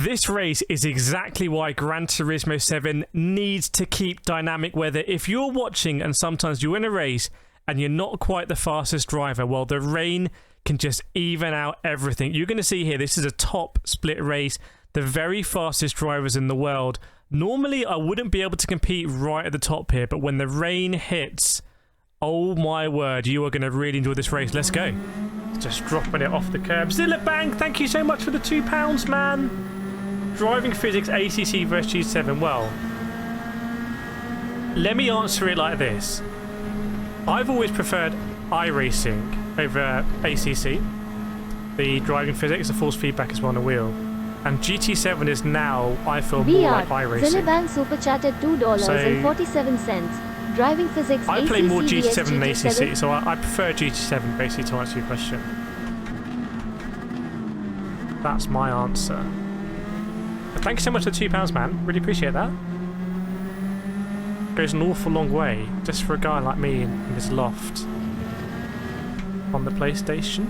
This race is exactly why Gran Turismo 7 needs to keep dynamic weather. If you're watching and sometimes you win a race and you're not quite the fastest driver, well, the rain can just even out everything. You're going to see here, this is a top split race, the very fastest drivers in the world. Normally, I wouldn't be able to compete right at the top here, but when the rain hits, oh my word, you are going to really enjoy this race. Let's go. Just dropping it off the curb. Zilla Bang, thank you so much for the £2, man. Driving physics, ACC versus G7. Well, let me answer it like this. I've always preferred iRacing over ACC. The driving physics, the force feedback as well on the wheel. And GT7 is now, I feel, more like iRacing. Zillabang super chatted $2.47. Driving physics, I play more GT7 than ACC, so I prefer GT7 basically to answer your question. That's my answer. But thank you so much for the £2, man. Really appreciate that. Goes an awful long way just for a guy like me in his loft on the PlayStation.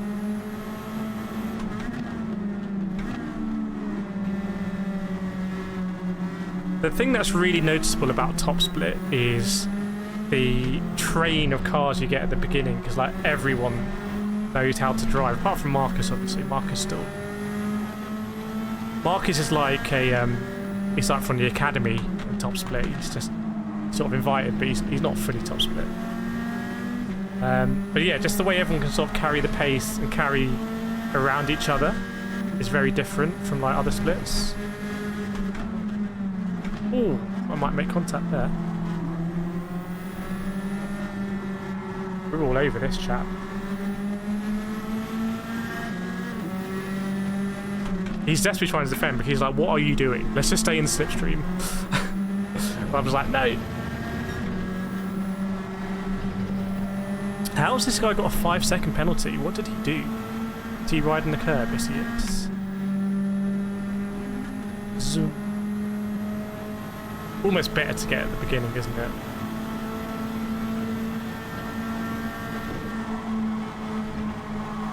The thing that's really noticeable about Top Split is the train of cars you get at the beginning, because like everyone knows how to drive, apart from Marcus, obviously. Marcus is like he's like from the academy in Top Split. He's just sort of invited, but he's not fully Top Split. But yeah, just the way everyone can sort of carry the pace and carry around each other is very different from like other splits. Oh, I might make contact there. We're all over this chap. He's desperately trying to defend, but he's like, what are you doing? Let's just stay in the slipstream. I was like, no. How's this guy got a 5-second penalty? What did he do? Did he ride in the curb? Yes, he is. Zoom. Almost better to get at the beginning, isn't it?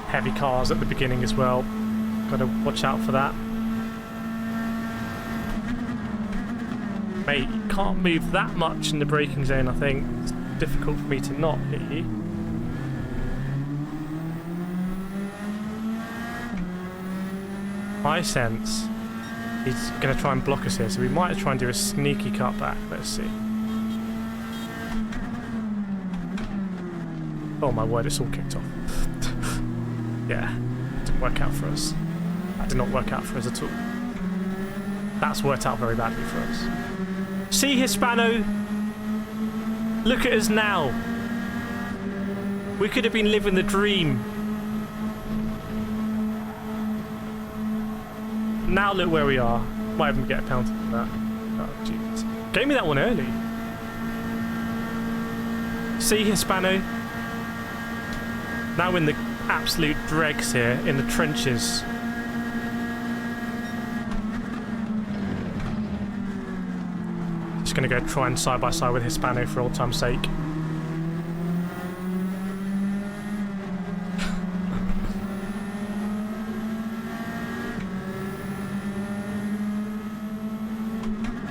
Heavy cars at the beginning as well. Gotta watch out for that. Mate, you can't move that much in the braking zone, I think. It's difficult for me to not hit you. I sense he's going to try and block us here, so we might try and do a sneaky cutback. Let's see. Oh my word, it's all kicked off. Yeah, didn't work out for us. That did not work out for us at all. That's worked out very badly for us. See, Hispano? Look at us now. We could have been living the dream. Now look where we are. Might even get a penalty for that. Oh, jeez. Gave me that one early. See, Hispano? Now in the absolute dregs here, in the trenches. Just going to go try and side by side with Hispano for old time's sake.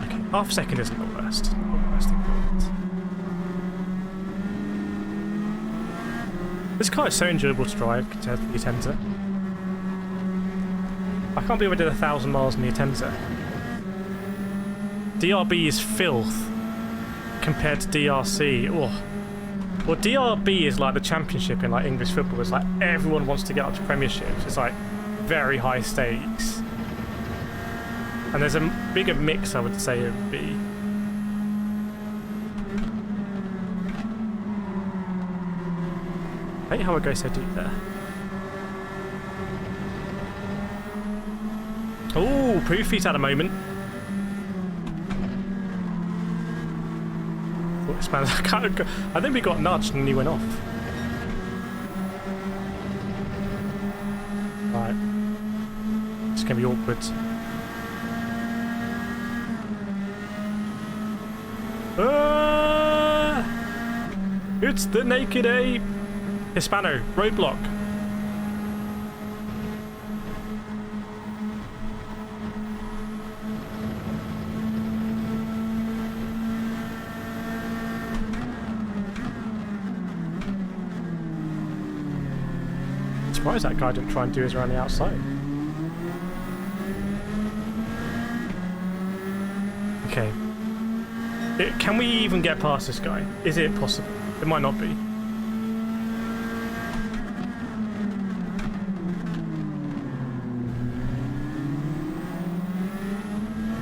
Okay, half a second isn't the worst. Not the worst thing in the world. This car is so enjoyable to drive compared to the Atenza. I can't believe I did 1,000 miles in the Atenza. DRB is filth compared to DRC. Oh. Well, DRB is like the championship in like English football. It's like everyone wants to get up to premierships. It's like very high stakes. And there's a bigger mix, I would say, of B. I hate how I go so deep there. Oh, Poofy's had a moment. I think we got nudged and he went off. Right. It's going to be awkward. It's the naked ape! Hispano, roadblock. Surprised that guy didn't try and do his around the outside. Okay. Can we even get past this guy? Is it possible? It might not be.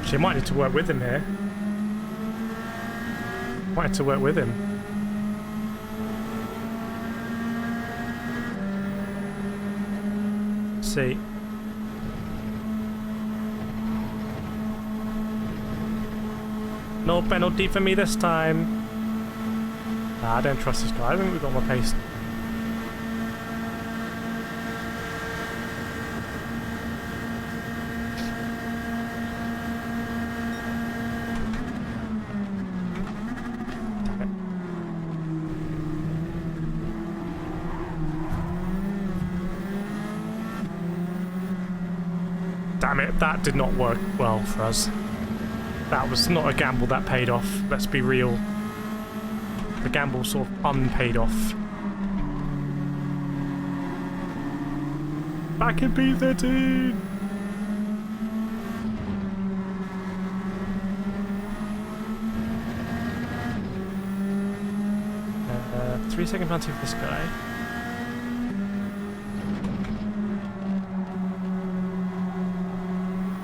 Actually, I might need to work with him here. Might need to work with him. Let's see. No penalty for me this time. Nah, I don't trust this guy. I think we've got more pace. Damn it, that did not work well for us. That was not a gamble that paid off, let's be real. The gamble sort of unpaid off. Back in P13! 3-second penalty for this guy.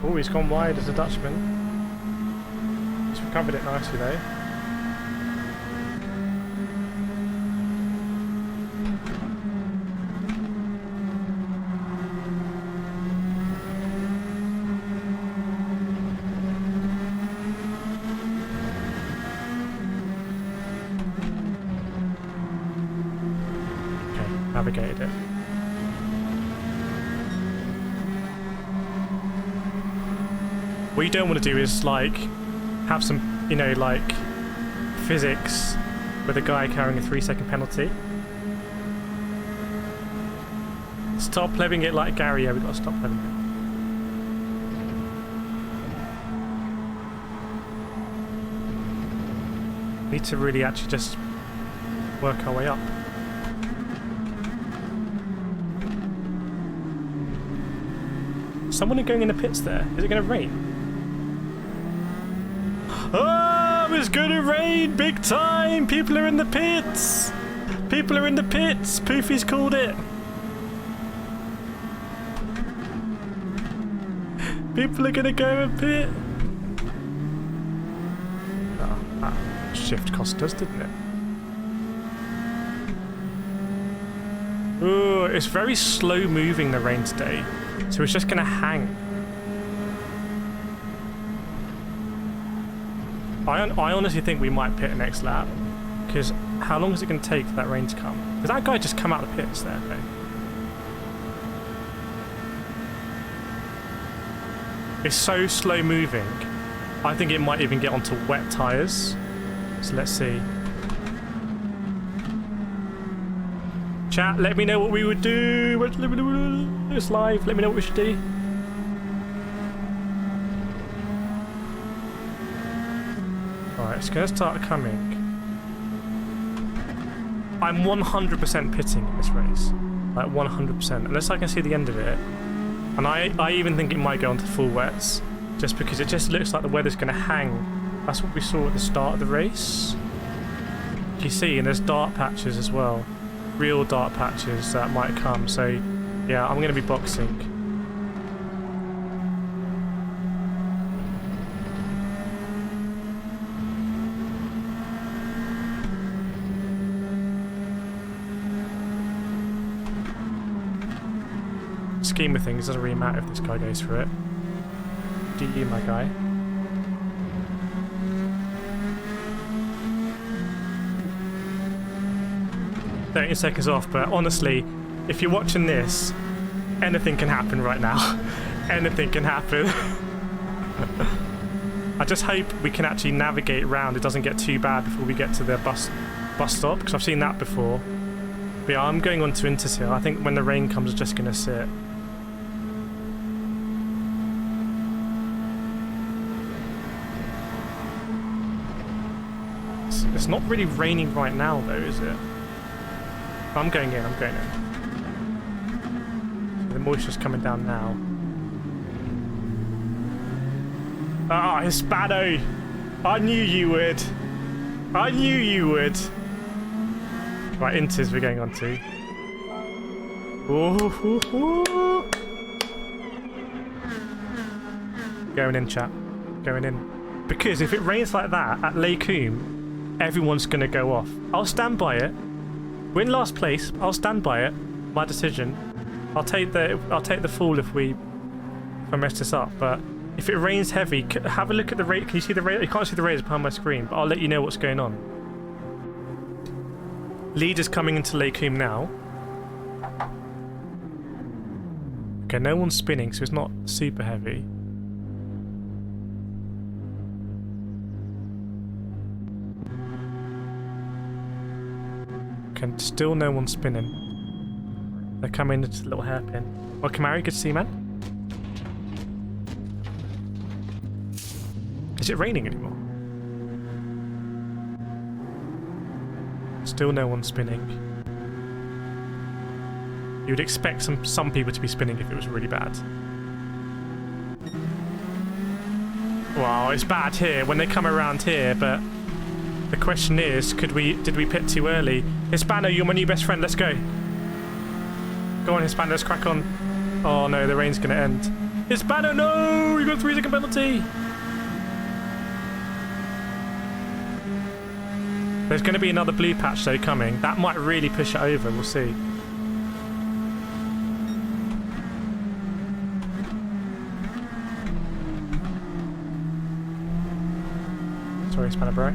Oh, he's gone wide as a Dutchman. He's recovered it nicely though. Okay, navigated it. What you don't want to do is like have some, you know, like physics with a guy carrying a 3-second penalty. Stop living it like Gary. Yeah, we've got to stop living it. Need to really actually just work our way up. Someone going in the pits there. Is it going to rain? Oh, it's gonna rain big time! People are in the pits! People are in the pits! Poofy's called it! People are gonna go and pit! Oh, that shift cost us, didn't it? Ooh, it's very slow moving, the rain today. So it's just gonna hang. I honestly think we might pit next lap, because how long is it going to take for that rain to come? Because that guy just come out of the pits there, though. It's so slow moving, I think it might even get onto wet tyres. So let's see. Chat, let me know what we would do. It's live, let me know what we should do. It's going to start coming. I'm 100% pitting in this race. Like 100%. Unless I can see the end of it. And I even think it might go onto full wets. Just because it just looks like the weather's going to hang. That's what we saw at the start of the race. You see, and there's dark patches as well. Real dark patches that might come. So, yeah, I'm going to be boxing. Scheme of things, it doesn't really matter if this guy goes for it. Do you, my guy? 30 seconds off, but honestly, if you're watching this, anything can happen right now. Anything can happen. I just hope we can actually navigate around. It doesn't get too bad before we get to the bus stop, because I've seen that before. But yeah, I'm going on to Intersil. I think when the rain comes, it's just going to sit. It's not really raining right now, though, is it? I'm going in, I'm going in. the moisture's coming down now. Ah, Hispano! I knew you would! I knew you would! Right, Inters we're going on to. Ooh. Going in, chat. Going in. Because if it rains like that at Lake Coombe, everyone's going to go off. I'll stand by it. We're in last place. I'll stand by it. My decision. I'll take the fall if I mess this up. But if it rains heavy, have a look at the rate. Can you see the rate? You can't see the rays behind my screen, but I'll let you know what's going on. Leader's coming into Lake Coombe now. Okay, no one's spinning, so it's not super heavy. Okay, still no one's spinning. They're coming into the little hairpin. Welcome, Harry. Good to see you, man. Is it raining anymore? Still no one spinning. You would expect some people to be spinning if it was really bad. Well, it's bad here when they come around here, but the question is, did we pit too early? Hispano, you're my new best friend. Let's go. Go on, Hispano. Let's crack on. Oh no, the rain's gonna end. Hispano, no! You got a 3-second penalty. There's going to be another blue patch though coming. That might really push it over. We'll see. Sorry, Spanner Bro.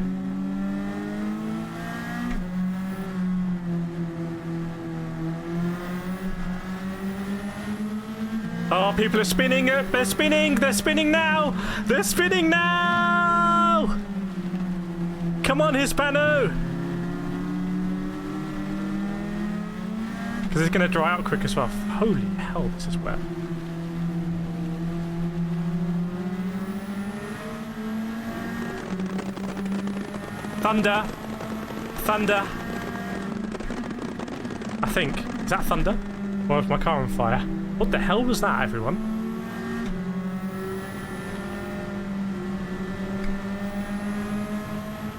Oh, people are spinning. They're spinning. They're spinning now. They're spinning now. Come on, Hispano! Because it's going to dry out quick as well. Holy hell, this is wet. Thunder! Thunder! I think. Is that thunder? Or is my car on fire? What the hell was that, everyone?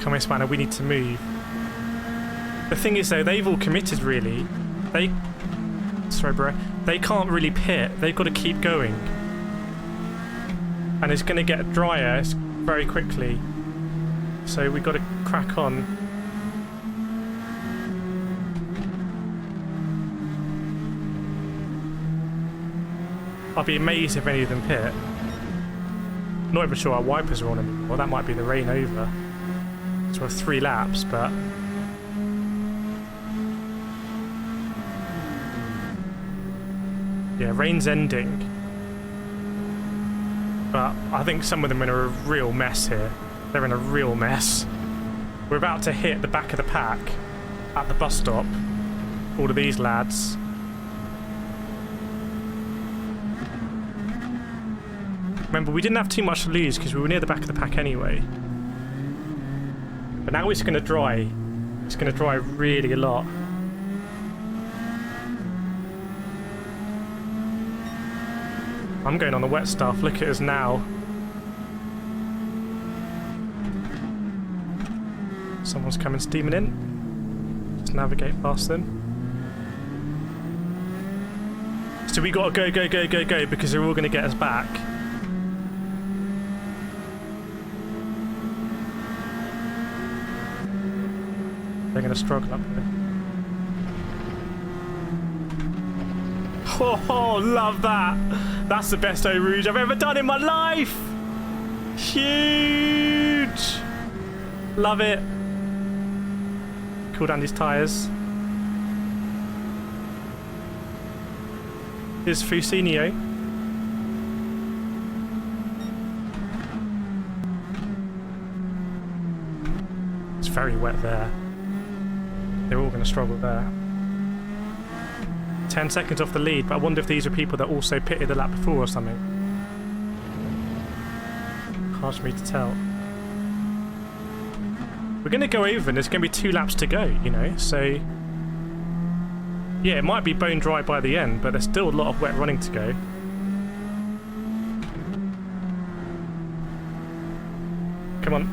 Come on, Spanner, we need to move. The thing is, though, they've all committed, really. Sorry, bro. They can't really pit. They've got to keep going. And it's going to get drier very quickly. So we've got to crack on. I'd be amazed if any of them pit. Not even sure our wipers are on anymore. That might be the rain over. So we're 3 laps, but yeah, rain's ending. But I think some of them are in a real mess here. They're in a real mess. We're about to hit the back of the pack at the bus stop. All of these lads. Remember, we didn't have too much to lose because we were near the back of the pack anyway. But now it's going to dry. It's going to dry really a lot. I'm going on the wet stuff. Look at us now. Someone's coming steaming in. Just navigate past them. So we got to go because they're all going to get us back. They're going to struggle up there. Oh, love that. That's the best Eau Rouge I've ever done in my life. Huge. Love it. Cool down these tyres. Here's Fusinio. It's very wet there. They're all going to struggle there. 10 seconds off the lead, but I wonder if these are people that also pitted the lap before or something. Hard for me to tell. We're going to go over and there's going to be 2 laps to go, you know, so Yeah, it might be bone dry by the end, but there's still a lot of wet running to go. Come on.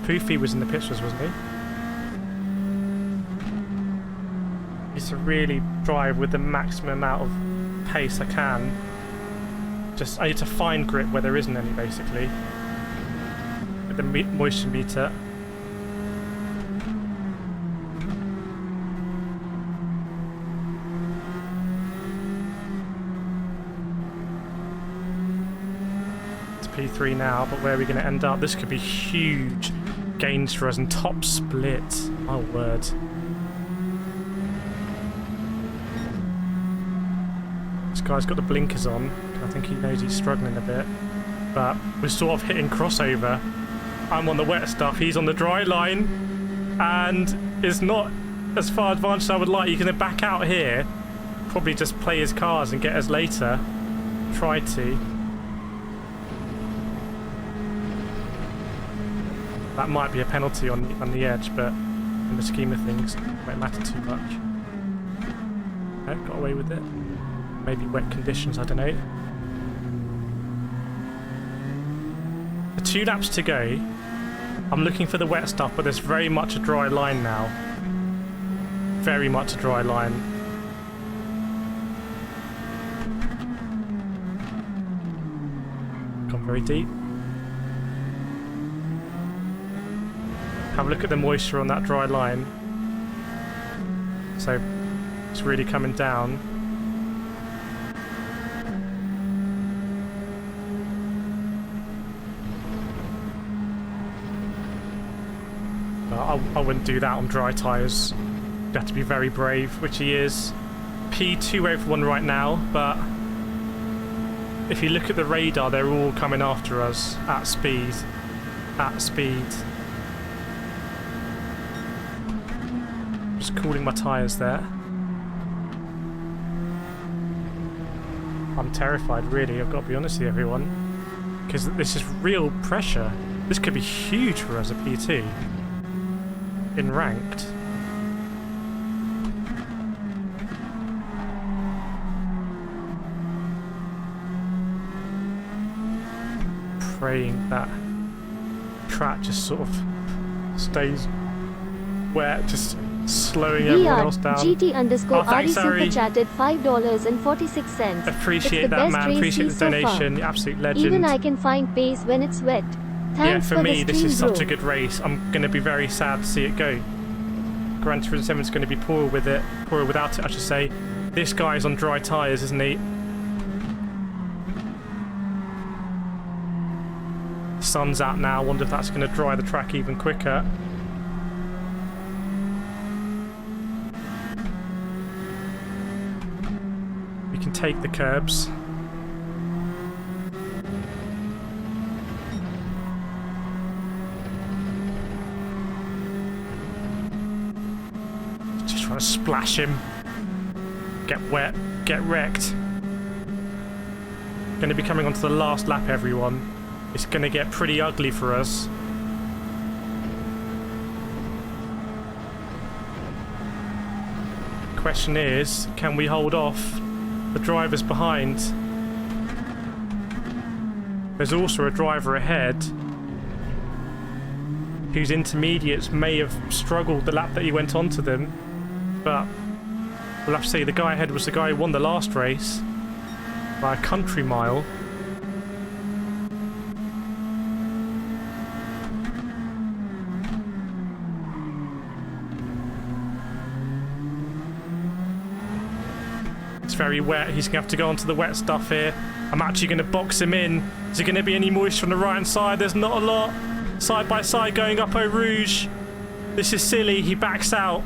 Poofy was in the pictures, wasn't he? Is to really drive with the maximum amount of pace I can. I need to find grip where there isn't any, basically. With the moisture meter. It's P3 now, but where are we going to end up? This could be huge gains for us and top split. My word. This guy's got the blinkers on. I think he knows he's struggling a bit. But we're sort of hitting crossover. I'm on the wet stuff, he's on the dry line. And it's not as far advanced as I would like. He's going to back out here. Probably just play his cars and get us later. Try to. That might be a penalty on the edge, but in the scheme of things, it won't matter too much. Okay, got away with it. Maybe wet conditions, I don't know. The 2 laps to go. I'm looking for the wet stuff, but there's very much a dry line now. Very much a dry line. Gone very deep. Have a look at the moisture on that dry line. So it's really coming down. I wouldn't do that on dry tyres. You have to be very brave, which he is. P2 everyone right now, but if you look at the radar, they're all coming after us at speed. At speed. Just cooling my tyres there. I'm terrified, really, I've got to be honest with everyone. Because this is real pressure. This could be huge for us at P2. In ranked. Praying that track just sort of stays wet, just slowing everyone else down. GT_RE super chatted $5.46. Appreciate that, man. Appreciate the donation. So absolute legend. Even I can find pace when it's wet. Thanks yeah, for me, this is bro. such a good race. I'm going to be very sad to see it go. Gran Turismo 7 is going to be poorer with it, poorer without it, I should say. This guy's on dry tyres, isn't he? The sun's out now. I wonder if that's going to dry the track even quicker. We can take the curbs. Trying to splash him. Get wet. Get wrecked. Going to be coming onto the last lap, everyone. It's going to get pretty ugly for us. Question is, can we hold off the drivers behind? There's also a driver ahead whose intermediates may have struggled the lap that he went onto them. But we'll have to say the guy ahead was the guy who won the last race by a country mile. It's very wet. He's going to have to go onto the wet stuff here. I'm actually going to box him in. Is there going to be any moisture on the right hand side? There's not a lot. Side by side going up Eau Rouge. This is silly. He backs out.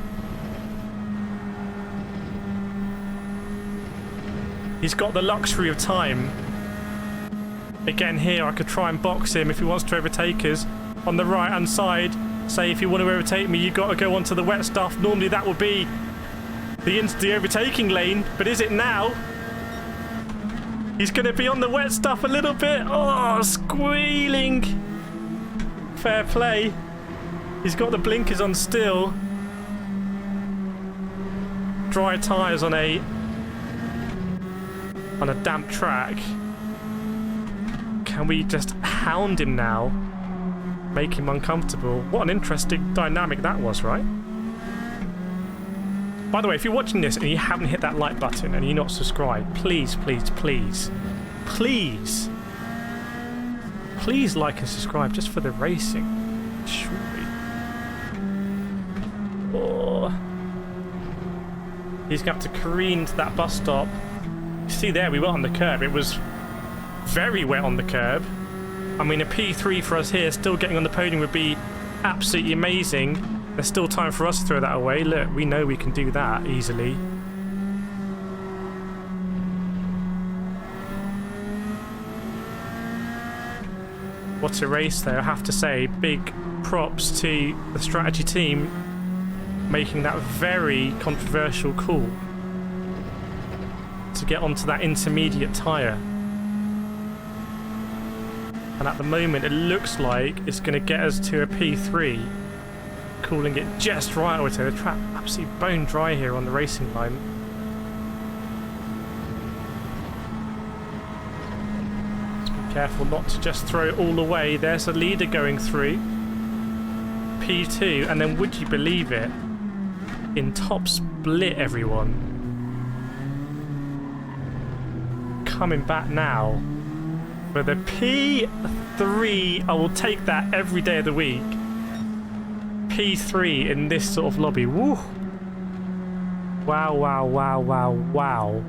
He's got the luxury of time. Again here, I could try and box him if he wants to overtake us. On the right hand side, say if you want to overtake me, you've got to go onto the wet stuff. Normally that would be the overtaking lane, but is it now? He's going to be on the wet stuff a little bit. Oh, squealing. Fair play. He's got the blinkers on still. Dry tyres on a damp track. Can we just hound him now? Make him uncomfortable. What an interesting dynamic that was, right? By the way, if you're watching this and you haven't hit that like button and you're not subscribed, please, please, please, please, please like and subscribe just for the racing. Surely. Oh. He's going to have to careen to that bus stop. You see there, we were on the curb. It was very wet on the curb. I mean, a P3 for us here, still getting on the podium would be absolutely amazing. There's still time for us to throw that away. Look, we know we can do that easily. What a race there, I have to say. Big props to the strategy team making that very controversial call to get onto that intermediate tyre. And at the moment it looks like it's going to get us to a P3, calling it just right. I would say the track absolutely bone dry here on the racing line. Just be careful not to just throw it all away. There's a leader going through P2, and then would you believe it, in top split, everyone coming back now for the P3. I will take that every day of the week. P3 in this sort of lobby. Woo! Wow, wow, wow, wow, wow.